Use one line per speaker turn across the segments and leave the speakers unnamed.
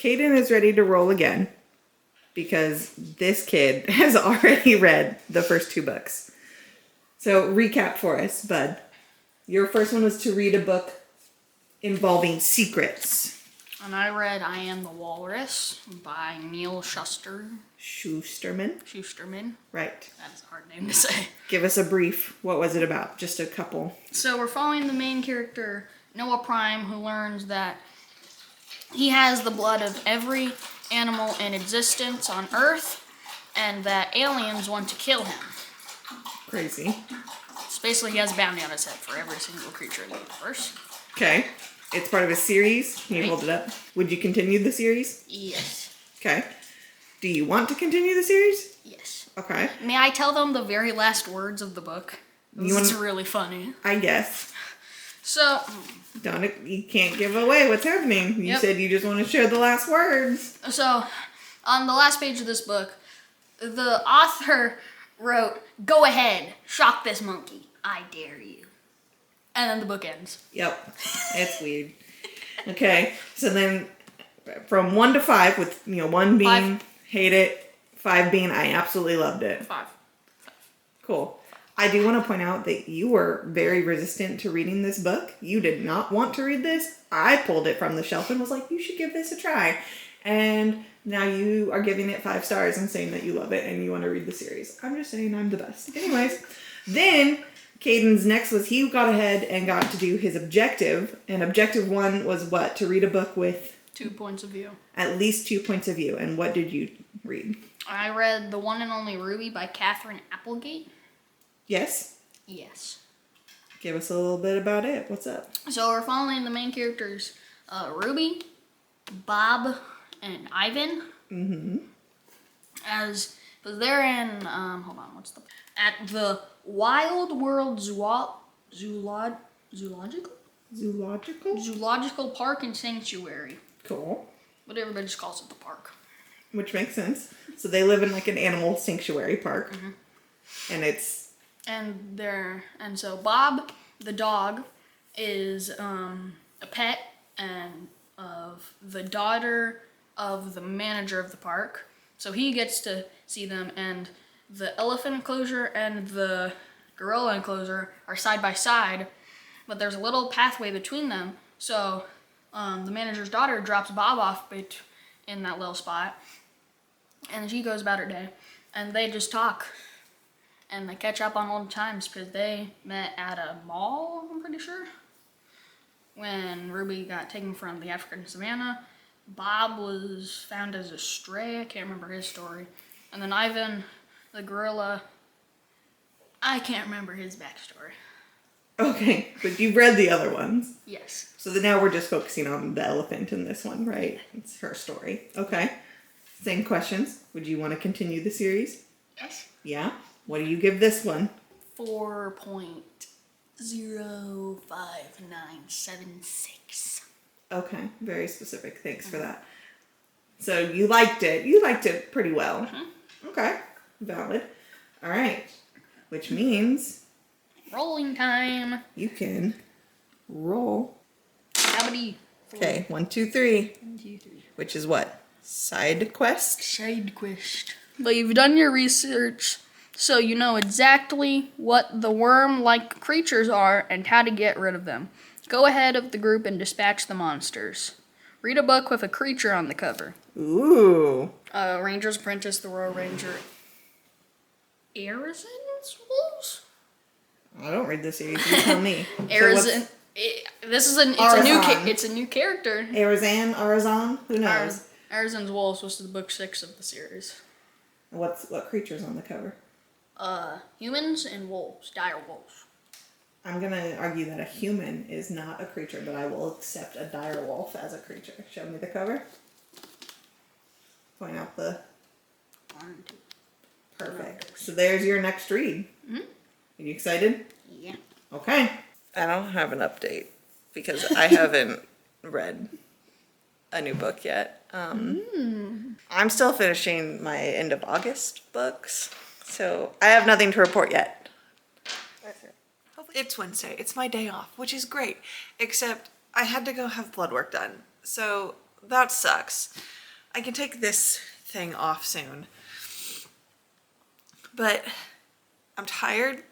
Caden is ready to roll again because this kid has already read the first 2 books. So recap for us, bud. Your first one was to read a book involving secrets.
And I read I Am the Walrus by Neil Shusterman.
Right.
That's a hard name to say.
Give us a brief. What was it about? Just a couple.
So we're following the main character, Noah Prime, who learns that he has the blood of every animal in existence on Earth, and that aliens want to kill him.
Crazy.
So basically, he has a bounty on his head for every single creature in the universe.
Okay. It's part of a series. Can you hold it up? Would you continue the series?
Yes.
Okay. Do you want to continue the series?
Yes.
Okay.
May I tell them the very last words of the book? It's really funny.
I guess.
So...
You can't give away what's happening. You said you just want to share the last words.
So, on the last page of this book, the author wrote, "Go ahead, shock this monkey. I dare you." And then the book ends.
Yep. It's weird. Okay. So then from 1 to 5, with 1 being
5.
Hate it, 5 being I absolutely loved it.
5.
Cool. I do want to point out that you were very resistant to reading this book. You did not want to read this. I pulled it from the shelf and was like, you should give this a try. And now you are giving it 5 stars and saying that you love it and you want to read the series. I'm just saying I'm the best. Anyways, then Caden's next was he got ahead and got to do his objective. And objective 1 was what? To read a book with
2 points of view.
At least 2 points of view. And what did you read?
I read The One and Only Ruby by Catherine Applegate.
Yes?
Yes.
Give us a little bit about it. What's up?
So we're following the main characters, Ruby, Bob, and Ivan.
Mm-hmm.
Because they're in, hold on, at the Wild World Zoological Park and Sanctuary.
Cool.
But everybody just calls it the park.
Which makes sense. So they live in like an animal sanctuary park.
Mm-hmm.
And it's...
And so Bob, the dog, is a pet and of the daughter of the manager of the park. So he gets to see them, and the elephant enclosure and the gorilla enclosure are side by side, but there's a little pathway between them. So the manager's daughter drops Bob off in that little spot, and she goes about her day, and they just talk. And they catch up on old times because they met at a mall, I'm pretty sure. When Ruby got taken from the African savannah, Bob was found as a stray. I can't remember his story. And then Ivan, the gorilla, I can't remember his backstory.
Okay, but you've read the other ones.
Yes.
So now we're just focusing on the elephant in this one, right? It's her story. Okay. Same questions. Would you want to continue the series?
Yes.
Yeah? What do you give this one?
4.05976.
Okay, very specific. Thanks for that. So you liked it. You liked it pretty well.
Mm-hmm.
Okay, valid. All right, which means...
Rolling time.
You can roll.
How many?
Okay, 1, 2, 3.
1, 2, 3.
Which is what? Side quest?
Side quest. But you've done your research, so you know exactly what the worm-like creatures are and how to get rid of them. Go ahead of the group and dispatch the monsters. Read a book with a creature on the cover.
Ooh.
Ranger's Apprentice, the Royal Ranger. Arizon's Wolves?
I don't read the series. You tell me.
Arizon. It's a new character.
Arizon? Who knows?
Arizon's Wolves was the book 6 of the series.
What creature's on the cover?
Humans and wolves, dire wolves.
I'm gonna argue that a human is not a creature, but I will accept a dire wolf as a creature. Show me the cover. Point out the...
1, 2.
Perfect. So there's your next read.
Mm-hmm.
Are you excited?
Yeah.
Okay. I don't have an update because I haven't read a new book yet. I'm still finishing my end of August books, so I have nothing to report yet.
It's Wednesday. It's my day off, which is great. Except I had to go have blood work done. So
that sucks. I can take this thing off soon. But I'm tired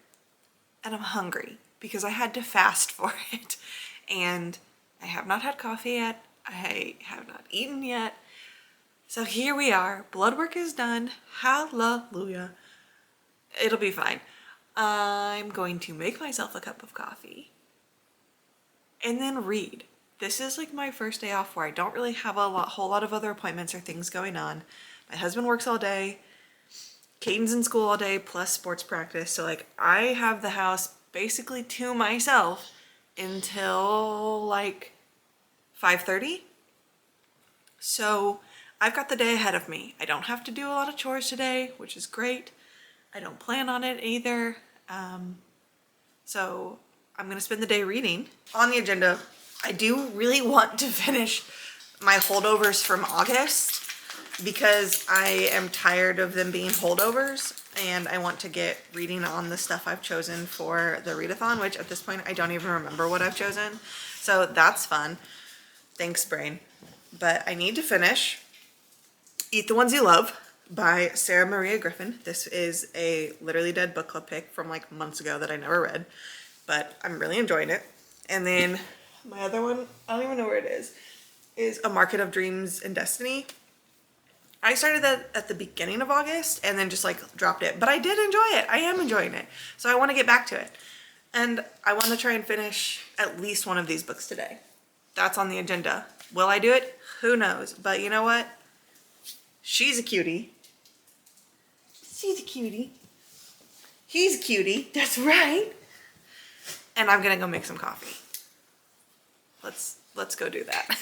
and I'm hungry because I had to fast for it. And I have not had coffee yet. I have not eaten yet. So here we are. Blood work is done. Hallelujah. It'll be fine. I'm going to make myself a cup of coffee and then read. This is like my first day off where I don't really have a whole lot of other appointments or things going on. My husband works all day. Caden's in school all day plus sports practice. So like I have the house basically to myself until like 5:30. So I've got the day ahead of me. I don't have to do a lot of chores today, which is great. I don't plan on it either. So I'm gonna spend the day reading. On the agenda, I do really want to finish my holdovers from August because I am tired of them being holdovers and I want to get reading on the stuff I've chosen for the readathon, which at this point I don't even remember what I've chosen. So that's fun. Thanks, brain. But I need to finish Eat the Ones You Love by Sarah Maria Griffin. This is a Literally Dead book club pick from like months ago that I never read, but I'm really enjoying it. And then my other one, I don't even know where it is A Market of Dreams and Destiny. I started that at the beginning of August and then just like dropped it, but I did enjoy it. I am enjoying it. So I want to get back to it. And I want to try and finish at least one of these books today. That's on the agenda. Will I do it? Who knows? But you know what? She's a cutie. She's a cutie. He's a cutie. That's right. And I'm gonna go make some coffee. Let's go do that.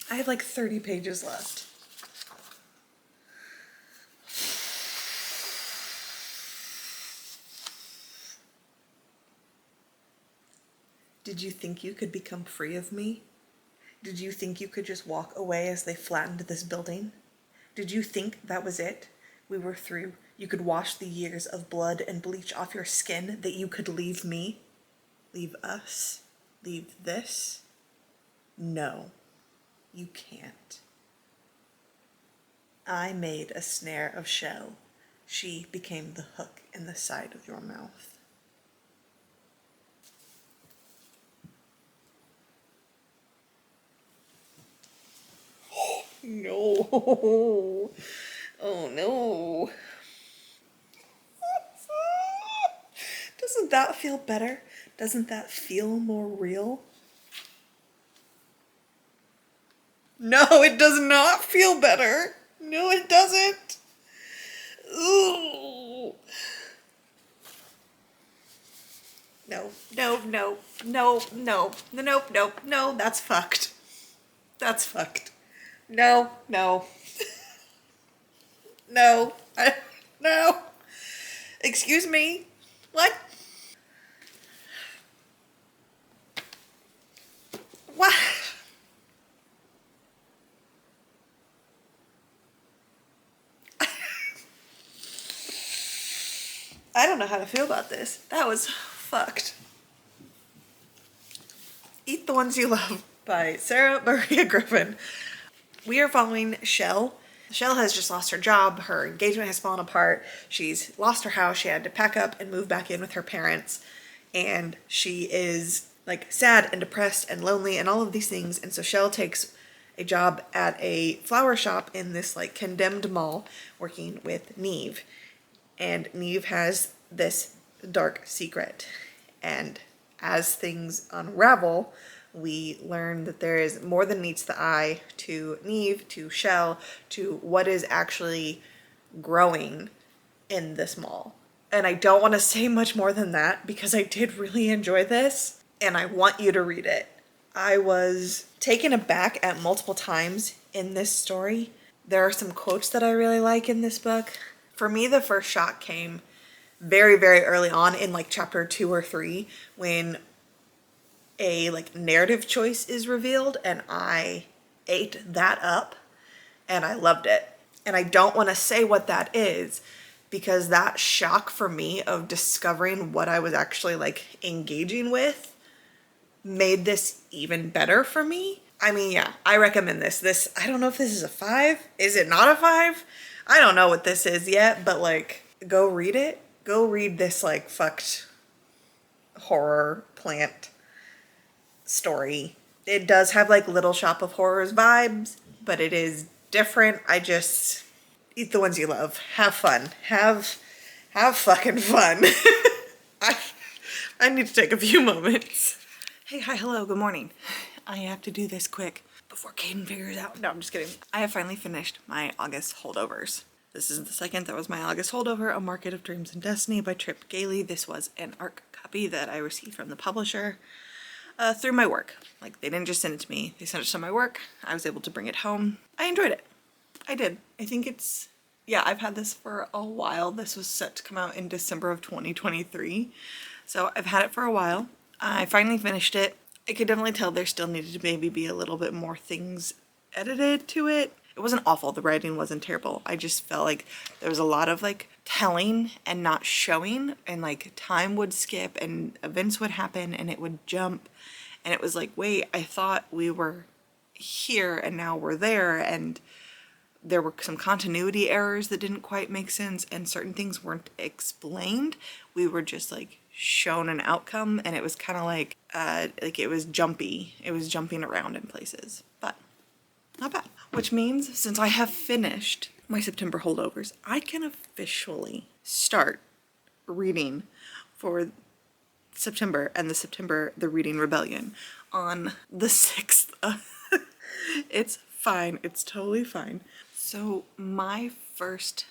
I have like 30 pages left. Did you think you could become free of me? Did you think you could just walk away as they flattened this building? Did you think that was it? We were through. You could wash the years of blood and bleach off your skin, that you could leave me? Leave us? Leave this? No, you can't. I made a snare of shell. She became the hook in the side of your mouth. No. Oh no. Doesn't that feel better? Doesn't that feel more real? No, it does not feel better. No, it doesn't. Ooh. No, no, no, no, no, no, no, no, that's fucked. That's fucked. No, no. No. No. Excuse me. What? What?
I don't know how to feel about this. That was fucked. Eat the Ones You Love by Sarah Maria Griffin. We are following Shell. Shell has just lost her job. Her engagement has fallen apart. She's lost her house. She had to pack up and move back in with her parents. And she is like sad and depressed and lonely and all of these things. And so Shell takes a job at a flower shop in this like condemned mall working with Neve. And Neve has this dark secret. And as things unravel, we learn that there is more than meets the eye to Neve, to Shell, to what is actually growing in this mall. And I don't want to say much more than that because I did really enjoy this and I want you to read it. I was taken aback at multiple times in this story. There are some quotes that I really like in this book. For me, the first shock came very, very early on in like chapter 2 or 3 when a like narrative choice is revealed, and I ate that up and I loved it. And I don't want to say what that is because that shock for me of discovering what I was actually like engaging with made this even better for me. I mean, yeah, I recommend this. I don't know if this is a 5. Is it not a 5? I don't know what this is yet, but like, go read it. Go read this like fucked horror plant story. It does have like Little Shop of Horrors vibes, but it is different. I just eat the ones you love. Have fun. Have fucking fun. I need to take a few moments. Hey, hi, hello, good morning. I have to do this quick before Caden figures out. No, I'm just kidding. I have finally finished my August holdovers. This is the second. That was my August holdover, A Market of Dreams and Destiny by Trip Gailey. This was an ARC copy that I received from the publisher through my work. Like, they didn't just send it to me. They sent it to my work. I was able to bring it home. I enjoyed it. I did. I think it's, yeah, I've had this for a while. This was set to come out in December of 2023. So I've had it for a while. I finally finished it. I could definitely tell there still needed to maybe be a little bit more things edited to it. It wasn't awful. The writing wasn't terrible. I just felt like there was a lot of like telling and not showing, and like time would skip and events would happen and it would jump. And it was like, wait, I thought we were here and now we're there. And there were some continuity errors that didn't quite make sense and certain things weren't explained. We were just like shown an outcome and it was kind of like it was jumpy. It was jumping around in places, but not bad. Which means since I have finished my September holdovers, I can officially start reading for September and the Reading Rebellion on the 6th. It's fine. It's totally fine. So my first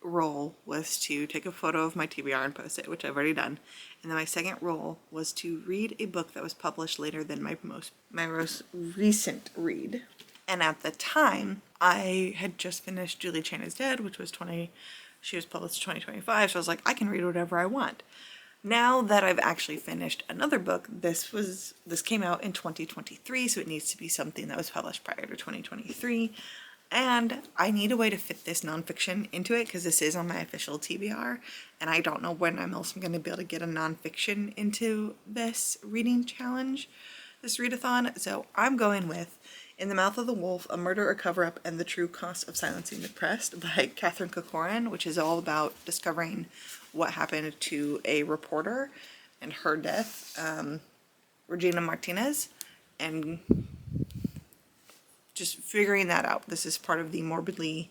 role was to take a photo of my TBR and post it, which I've already done. And then my second role was to read a book that was published later than my most recent read. And at the time, I had just finished Julie Chan is Dead, which was she was published in 2025, so I was like, I can read whatever I want. Now that I've actually finished another book, this came out in 2023, so it needs to be something that was published prior to 2023. And I need a way to fit this nonfiction into it because this is on my official TBR, and I don't know when else I'm going to be able to get a nonfiction into this reading challenge, this readathon. So I'm going with In the Mouth of the Wolf, A Murder, a Cover-Up, and the True Cost of Silencing the Press by Catherine Corcoran, which is all about discovering what happened to a reporter and her death, Regina Martinez, and just figuring that out. This is part of the Morbidly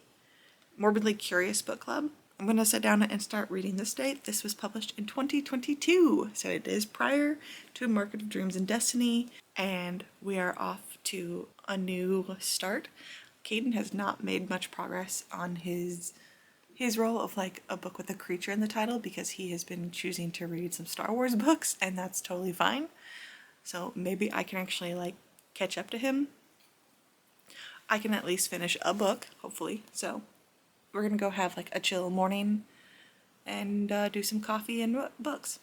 Curious book club. I'm going to sit down and start reading this date. This was published in 2022, so it is prior to A Market of Dreams and Destiny, and we are off to a new start. Caden has not made much progress on his role of like a book with a creature in the title because he has been choosing to read some Star Wars books, and that's totally fine. So maybe I can actually like catch up to him. I can at least finish a book, hopefully. So we're gonna go have like a chill morning and do some coffee and books.